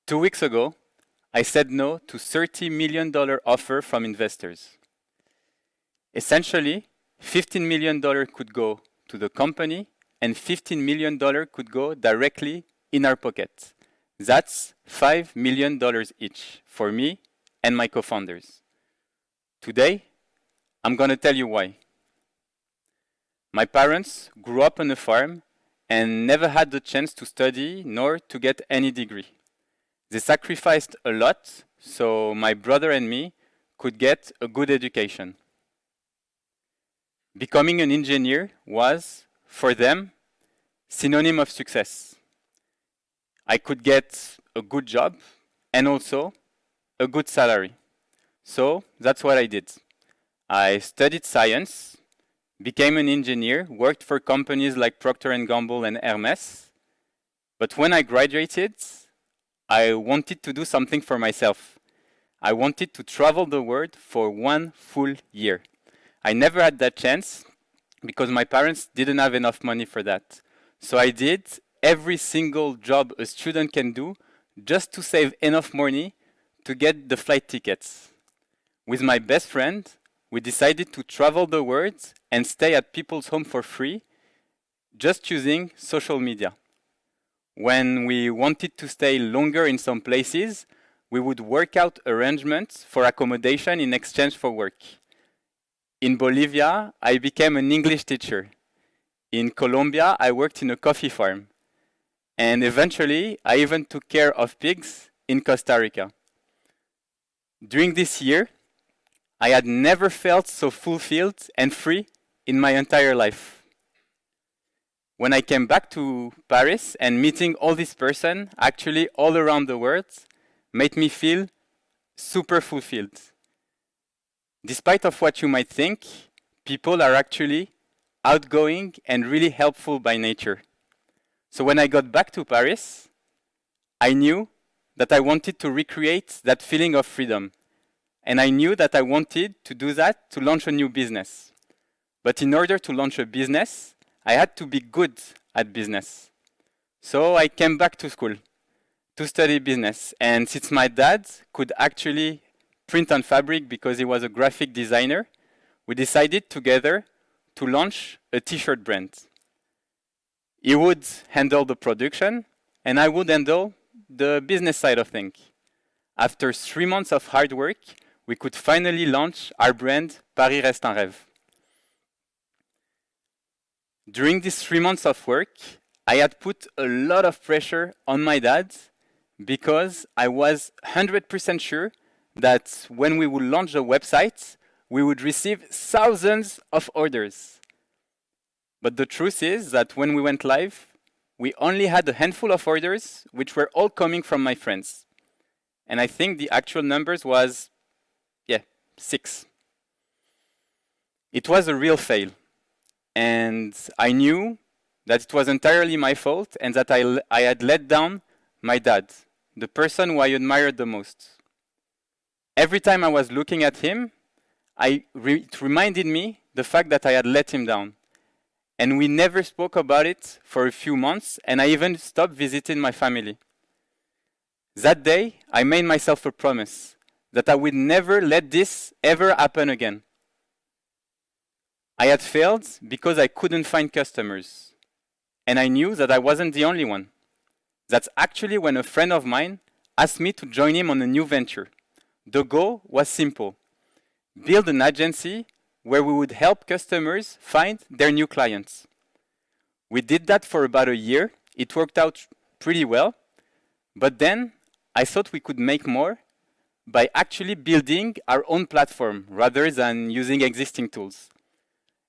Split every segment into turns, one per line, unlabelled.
2 weeks ago, I said no to $30 million offer from investors. Essentially, $15 million could go to the company and $15 million could go directly in our pocket. That's $5 million each for me and my co-founders. Today, I'm going to tell you why. My parents grew up on a farm and never had the chance to study nor to get any degree. They sacrificed a lot so my brother and me could get a good education. Becoming an engineer was, for them, synonym of success. I could get a good job and also a good salary. So that's what I did. I studied science, became an engineer, worked for companies like Procter & Gamble and Hermes. But when I graduated, I wanted to do something for myself. I wanted to travel the world for 1 full year. I never had that chance because my parents didn't have enough money for that. So I did every single job a student can do just to save enough money to get the flight tickets. With my best friend, we decided to travel the world and stay at people's home for free, just using social media. When we wanted to stay longer in some places, we would work out arrangements for accommodation in exchange for work. In Bolivia, I became an English teacher. In Colombia, I worked in a coffee farm. And eventually, I even took care of pigs in Costa Rica. During this year, I had never felt so fulfilled and free in my entire life. When I came back to Paris and meeting all these persons, actually all around the world, made me feel super fulfilled. Despite of what you might think, people are actually outgoing and really helpful by nature. So when I got back to Paris, I knew that I wanted to recreate that feeling of freedom. And I knew that I wanted to do that to launch a new business. But in order to launch a business, I had to be good at business. So I came back to school to study business. And since my dad could actually print on fabric because he was a graphic designer, we decided together to launch a t-shirt brand. He would handle the production and I would handle the business side of things. After 3 months of hard work, we could finally launch our brand, Paris Reste un Rêve. During these 3 months of work, I had put a lot of pressure on my dad because I was 100% sure that when we would launch the website, we would receive thousands of orders. But the truth is that when we went live, we only had a handful of orders, which were all coming from my friends. And I think the actual numbers was 6. It was a real fail. And I knew that it was entirely my fault and that I had let down my dad, the person who I admired the most. Every time I was looking at him, it reminded me the fact that I had let him down. And we never spoke about it for a few months, and I even stopped visiting my family. That day, I made myself a promise that I would never let this ever happen again. I had failed because I couldn't find customers. And I knew that I wasn't the only one. That's actually when a friend of mine asked me to join him on a new venture. The goal was simple: build an agency where we would help customers find their new clients. We did that for about a year. It worked out pretty well. But then I thought we could make more by actually building our own platform rather than using existing tools.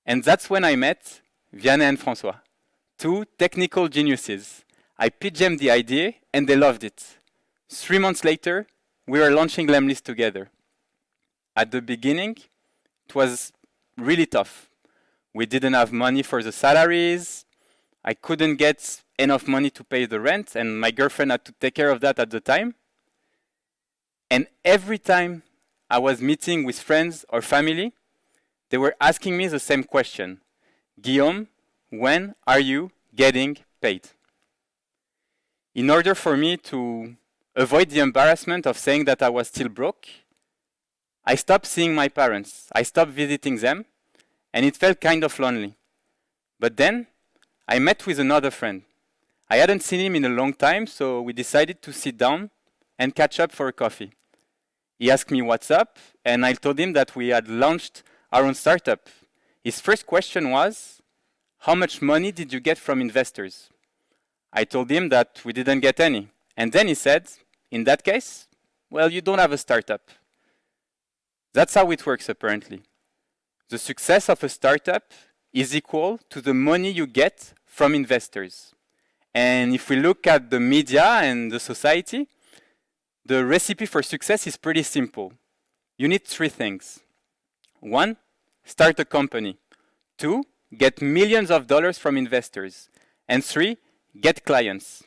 And that's when I met Vianney and François, 2 technical geniuses. I pitched them the idea and they loved it. 3 months later, we were launching Lemlist together. At the beginning, it was really tough. We didn't have money for the salaries. I couldn't get enough money to pay the rent, and my girlfriend had to take care of that at the time. And every time I was meeting with friends or family, they were asking me the same question: Guillaume, when are you getting paid? In order for me to avoid the embarrassment of saying that I was still broke, I stopped seeing my parents. I stopped visiting them, and it felt kind of lonely. But then, I met with another friend. I hadn't seen him in a long time, so we decided to sit down and catch up for a coffee. He asked me what's up, and I told him that we had launched our own startup. His first question was, how much money did you get from investors? I told him that we didn't get any. And then he said, in that case, well, you don't have a startup. That's how it works, apparently. The success of a startup is equal to the money you get from investors. And if we look at the media and the society, the recipe for success is pretty simple. You need three things. 1, start a company. 2, get millions of dollars from investors. And 3, get clients.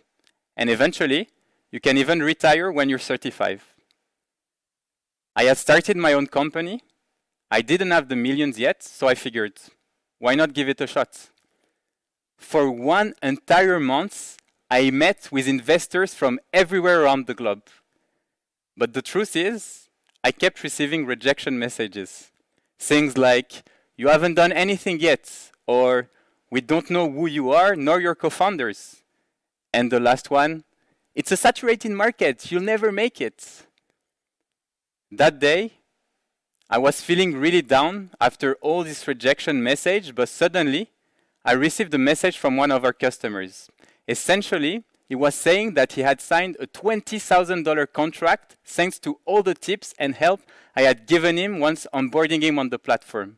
And eventually, you can even retire when you're 35. I had started my own company. I didn't have the millions yet, so I figured, why not give it a shot? For 1 entire month, I met with investors from everywhere around the globe. But the truth is, I kept receiving rejection messages. Things like, you haven't done anything yet, or we don't know who you are nor your co-founders. And the last one, it's a saturated market, you'll never make it. That day, I was feeling really down after all this rejection message, but suddenly, I received a message from one of our customers. Essentially, he was saying that he had signed a $20,000 contract thanks to all the tips and help I had given him once onboarding him on the platform.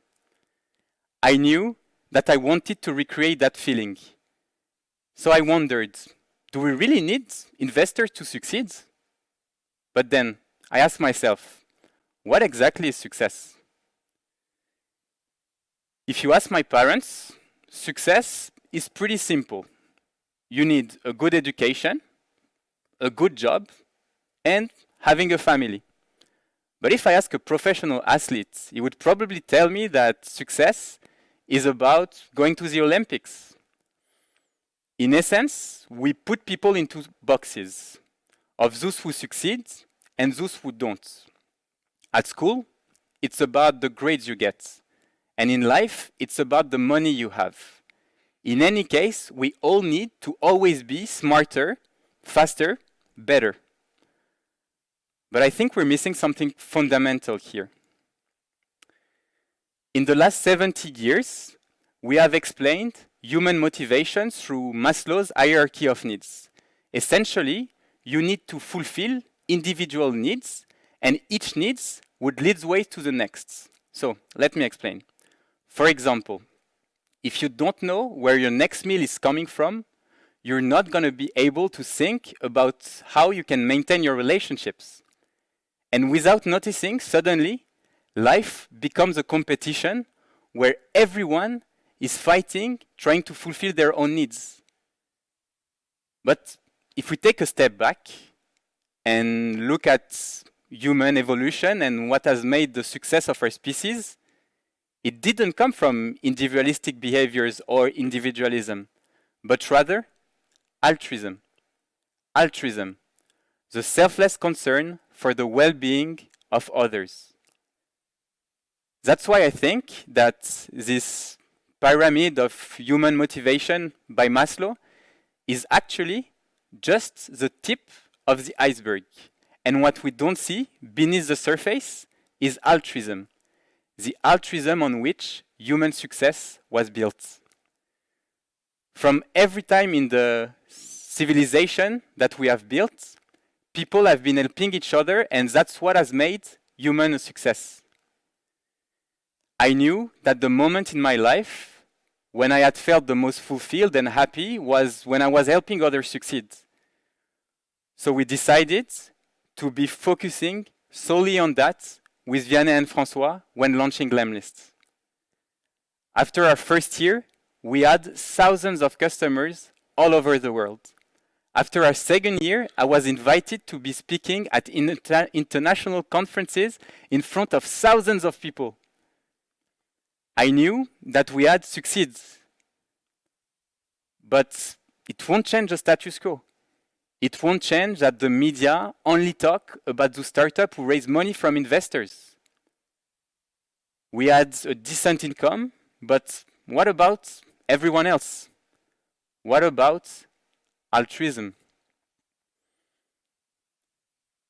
I knew that I wanted to recreate that feeling. So I wondered, do we really need investors to succeed? But then I asked myself, what exactly is success? If you ask my parents, success is pretty simple. You need a good education, a good job, and having a family. But if I ask a professional athlete, he would probably tell me that success is about going to the Olympics. In essence, we put people into boxes of those who succeed and those who don't. At school, it's about the grades you get. And in life, it's about the money you have. In any case, we all need to always be smarter, faster, better. But I think we're missing something fundamental here. In the last 70 years, we have explained human motivation through Maslow's hierarchy of needs. Essentially, you need to fulfill individual needs, and each needs would lead the way to the next. So, let me explain. For example, if you don't know where your next meal is coming from, you're not going to be able to think about how you can maintain your relationships. And without noticing, suddenly, life becomes a competition where everyone is fighting, trying to fulfill their own needs. But if we take a step back and look at human evolution and what has made the success of our species, it didn't come from individualistic behaviors or individualism, but rather altruism. Altruism, the selfless concern for the well-being of others. That's why I think that this pyramid of human motivation by Maslow is actually just the tip of the iceberg. And what we don't see beneath the surface is altruism, the altruism on which human success was built. From every time in the civilization that we have built, people have been helping each other, and that's what has made human a success. I knew that the moment in my life when I had felt the most fulfilled and happy was when I was helping others succeed. So we decided to be focusing solely on that with Vianney and François when launching Lemlist. After our first year, we had thousands of customers all over the world. After our second year, I was invited to be speaking at international conferences in front of thousands of people. I knew that we had succeeded, but it won't change the status quo. It won't change that the media only talk about the startup who raise money from investors. We had a decent income, but what about everyone else? What about altruism?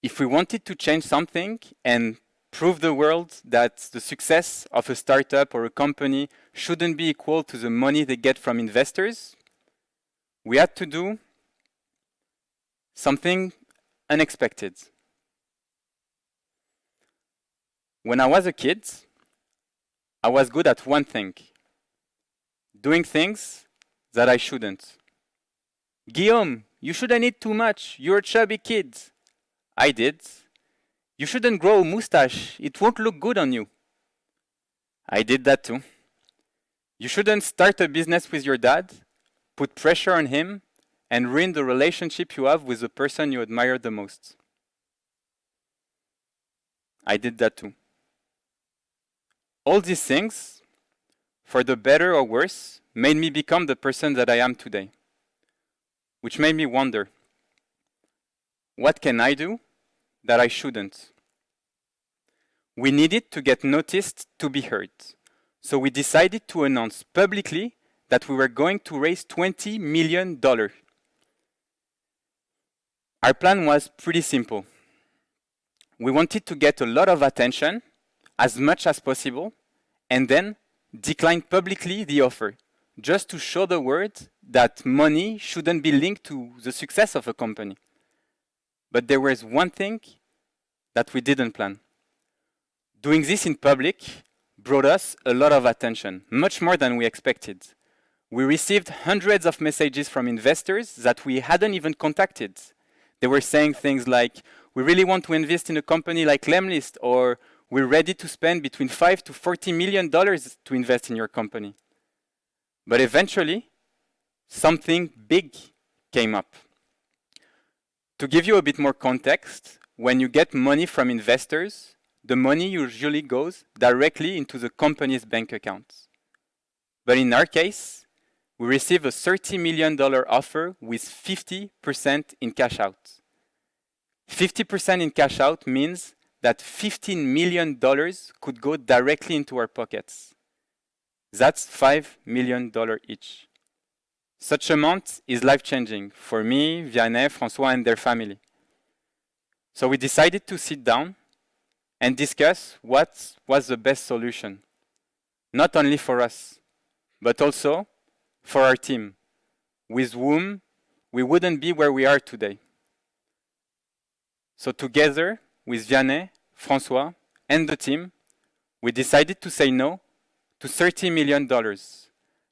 If we wanted to change something and prove the world that the success of a startup or a company shouldn't be equal to the money they get from investors, we had to do something unexpected. When I was a kid, I was good at one thing: doing things that I shouldn't. Guillaume, you shouldn't eat too much. You're a chubby kid. I did. You shouldn't grow a mustache. It won't look good on you. I did that too. You shouldn't start a business with your dad, put pressure on him, and ruin the relationship you have with the person you admire the most. I did that too. All these things, for the better or worse, made me become the person that I am today. Which made me wonder, what can I do that I shouldn't? We needed to get noticed to be heard. So we decided to announce publicly that we were going to raise $20 million. Our plan was pretty simple. We wanted to get a lot of attention, as much as possible, and then decline publicly the offer, just to show the world that money shouldn't be linked to the success of a company. But there was one thing that we didn't plan. Doing this in public brought us a lot of attention, much more than we expected. We received hundreds of messages from investors that we hadn't even contacted. They were saying things like, we really want to invest in a company like Lemlist, or we're ready to spend between $5 to $40 million to invest in your company. But eventually, something big came up. To give you a bit more context, when you get money from investors, the money usually goes directly into the company's bank accounts. But in our case, we received a $30 million offer with 50% in cash out. 50% in cash out means that $15 million could go directly into our pockets. That's $5 million each. Such amount is life-changing for me, Vianney, François, and their family. So we decided to sit down and discuss what was the best solution, not only for us, but also for our team, with whom we wouldn't be where we are today. So together with Vianney, François, and the team, we decided to say no to $30 million.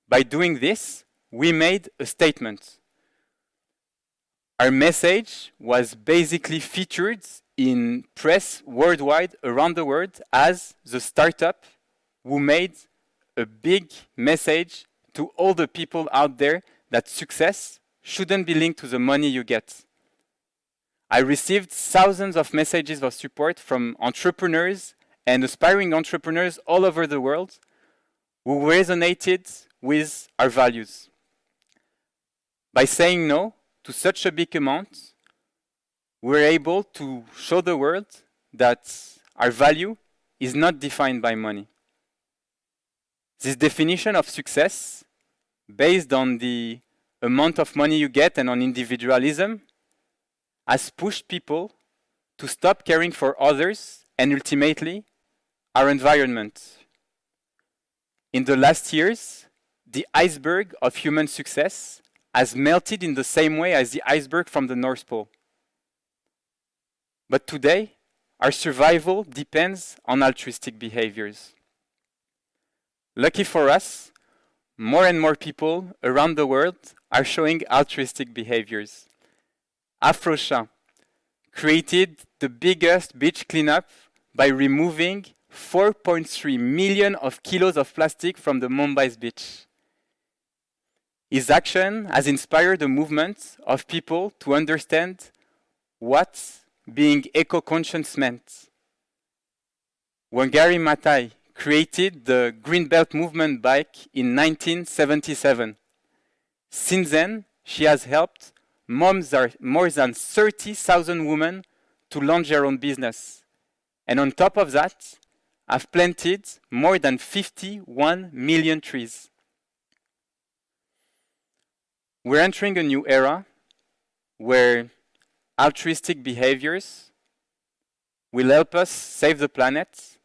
By doing this, we made a statement. Our message was basically featured in press worldwide, around the world, as the startup who made a big message to all the people out there that success shouldn't be linked to the money you get. I received thousands of messages of support from entrepreneurs and aspiring entrepreneurs all over the world who resonated with our values. By saying no to such a big amount, we're able to show the world that our value is not defined by money. This definition of success, based on the amount of money you get and on individualism, has pushed people to stop caring for others and ultimately our environment. In the last years, the iceberg of human success has melted in the same way as the iceberg from the North Pole. But today, our survival depends on altruistic behaviors. Lucky for us, more and more people around the world are showing altruistic behaviors. Afrochat created the biggest beach cleanup by removing 4.3 million of kilos of plastic from the Mumbai's beach. His action has inspired a movement of people to understand what being eco-conscious meant. Wangari Maathai created the Green Belt movement back in 1977. Since then, she has helped more than 30,000 women to launch their own business. And on top of that, I've planted more than 51 million trees. We're entering a new era where altruistic behaviors will help us save the planet,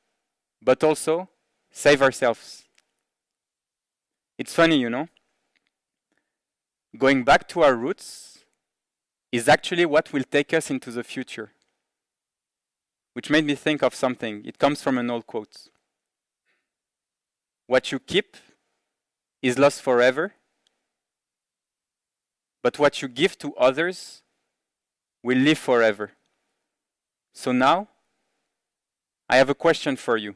but also save ourselves. It's funny, you know? Going back to our roots is actually what will take us into the future. Which made me think of something. It comes from an old quote. What you keep is lost forever, but what you give to others will live forever. So now, I have a question for you.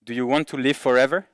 Do you want to live forever?